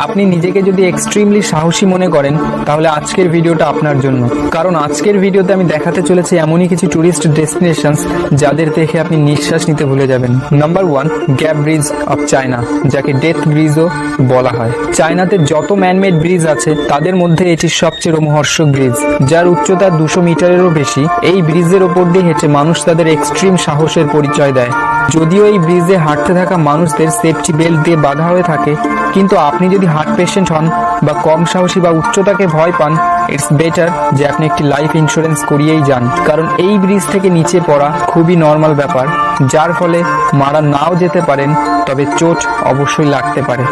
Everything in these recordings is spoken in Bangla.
আপনি নিজেকে যদি এক্সট্রিমলি সাহসী মনে করেন তাহলে আজকের ভিডিওটা আপনার জন্য, কারণ আজকের ভিডিওতে আমি দেখাতে চলেছি এমনই কিছু ট্যুরিস্ট ডেস্টিনেশনস যাদের দেখে আপনি নিঃশ্বাস নিতে ভুলে যাবেন। Number 1, gap bridge of China, যাকে ডেথ ব্রিজও বলা হয়। চায়নাতে যত ম্যানমেড ব্রিজ আছে তাদের মধ্যে এটি সবচেয়ে রোমহর্ষক ব্রিজ, যার উচ্চতা 200 মিটারেরও বেশি। এই ব্রিজের ওপর দিয়ে হেঁটে মানুষ তাদের এক্সট্রিম সাহসের পরিচয় দেয়। যদিও এই ব্রিজে হাঁটতে থাকা মানুষদের সেফটি বেল্ট দিয়ে বাঁধা হয়ে থাকে, কিন্তু আপনি যদি হার্ট পেশেন্ট হন বা কম সাহসী বা উচ্চতাকে ভয় পান, ইটস বেটার যে আপনি একটি লাইফ ইন্স্যুরেন্স করিয়েই যান, কারণ এই ব্রিজ থেকে নিচে পড়া খুবই নর্মাল ব্যাপার, যার ফলে মারা নাও যেতে পারেন, তবে চোট অবশ্যই লাগতে পারে।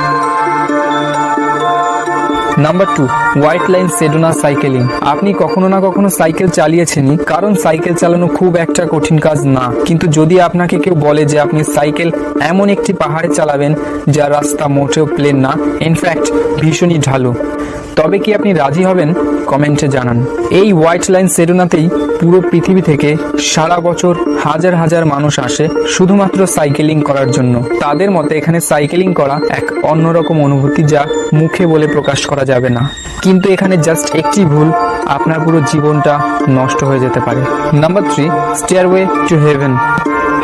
Number 2, white line Sedona cycling. আপনি কখনো না কখনো সাইকেল চালিয়েছেনই, কারণ সাইকেল চালানো খুব একটা কঠিন কাজ না। কিন্তু যদি আপনাকে কেউ বলে যে আপনি সাইকেল এমন একটি পাহাড়ে চালাবেন যার রাস্তা মোটেও প্লেন না, ইনফ্যাক্ট ভীষণই ঢালু, তবে কি আপনি রাজি হবেন? কমেন্টে জানান। এই হোয়াইট লাইন সেডোনাতেই পুরো পৃথিবী থেকে সারা বছর হাজার হাজার মানুষ আসে শুধুমাত্র সাইকেলিং করার জন্য। তাদের মতে এখানে সাইকেলিং করা এক অন্যরকম অনুভূতি যা মুখে বলে প্রকাশ করা যাবে না। কিন্তু এখানে জাস্ট একটি ভুল, আপনার পুরো জীবনটা নষ্ট হয়ে যেতে পারে। Number 3, stairway to heaven.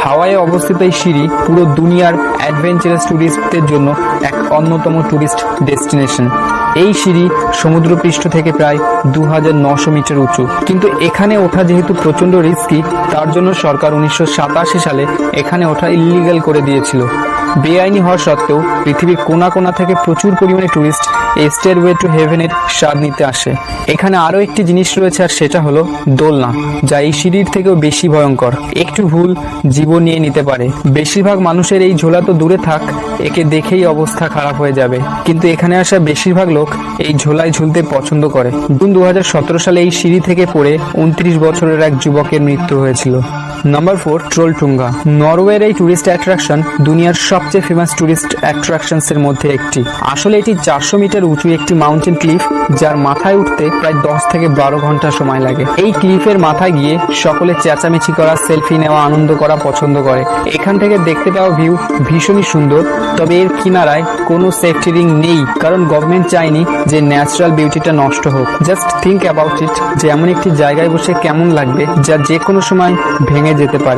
হাওয়াইয়ে অবস্থিত এই সিঁড়ি পুরো দুনিয়ার অ্যাডভেঞ্চারাস ট্যুরিস্টদের জন্য এক অন্যতম ট্যুরিস্ট ডেস্টিনেশন। এই সিঁড়ি সমুদ্রপৃষ্ঠ থেকে প্রায় 2900 মিটার উঁচু, কিন্তু এখানে ওঠা যেহেতু প্রচণ্ড রিস্কি, তার জন্য সরকার 1987 সালে এখানে ওঠা ইল্লিগাল করে দিয়েছিল। বেআইনি হওয়া সত্ত্বেও পৃথিবীর কোনা কোনা থেকে প্রচুর পরিমাণে ট্যুরিস্ট এই স্টেয়ারওয়ে টু হেভেনের স্বাদ নিতে আসে। এখানে আরও একটি জিনিস রয়েছে, আর সেটা হলো দোলনা, যা এই সিঁড়ির থেকেও বেশি ভয়ঙ্কর। একটু ভুল জীবন নিয়ে নিতে পারে। বেশিরভাগ মানুষের এই ঝোলা তো দূরে থাক, একে দেখেই অবস্থা খারাপ হয়ে যাবে, কিন্তু এখানে আসা বেশিরভাগ লোক এই ঝোলায় ঝুলতে পছন্দ করে। 2017 সালে এই সিঁড়ি থেকে পড়ে 29 বছরের এক যুবকের মৃত্যু হয়েছিল। নাম্বার 4, ট্রোলটুঙ্গা। নরওয়ের এই ট্যুরিস্ট অ্যাট্রাকশন দুনিয়ার সবচেয়ে ফেমাস ট্যুরিস্ট অ্যাট্রাকশনস এর মধ্যে একটি। আসলে এটি 400 মিটার উঁচু একটি মাউন্টেন ক্লিফ, যার মাথায় উঠতে প্রায় 10 থেকে 12 ঘন্টা সময় লাগে। এই ক্লিফের মাথায় গিয়ে সকলে চেঁচামেচি করা, সেলফি নেওয়া, আনন্দ করা পছন্দ করে। এখান থেকে দেখতে পাওয়া ভিউ ভীষণই সুন্দর, তবে এর কিনারায় কোনো সেফটি রিং নেই, কারণ গভর্নমেন্ট চায়নি যে ন্যাচারাল বিউটিটা নষ্ট হোক। জাস্ট থিঙ্ক অ্যাবাউট ইট, যে এমন একটি জায়গায় বসে কেমন লাগবে যা যে কোনো সময় ভেঙে যেতে পারে।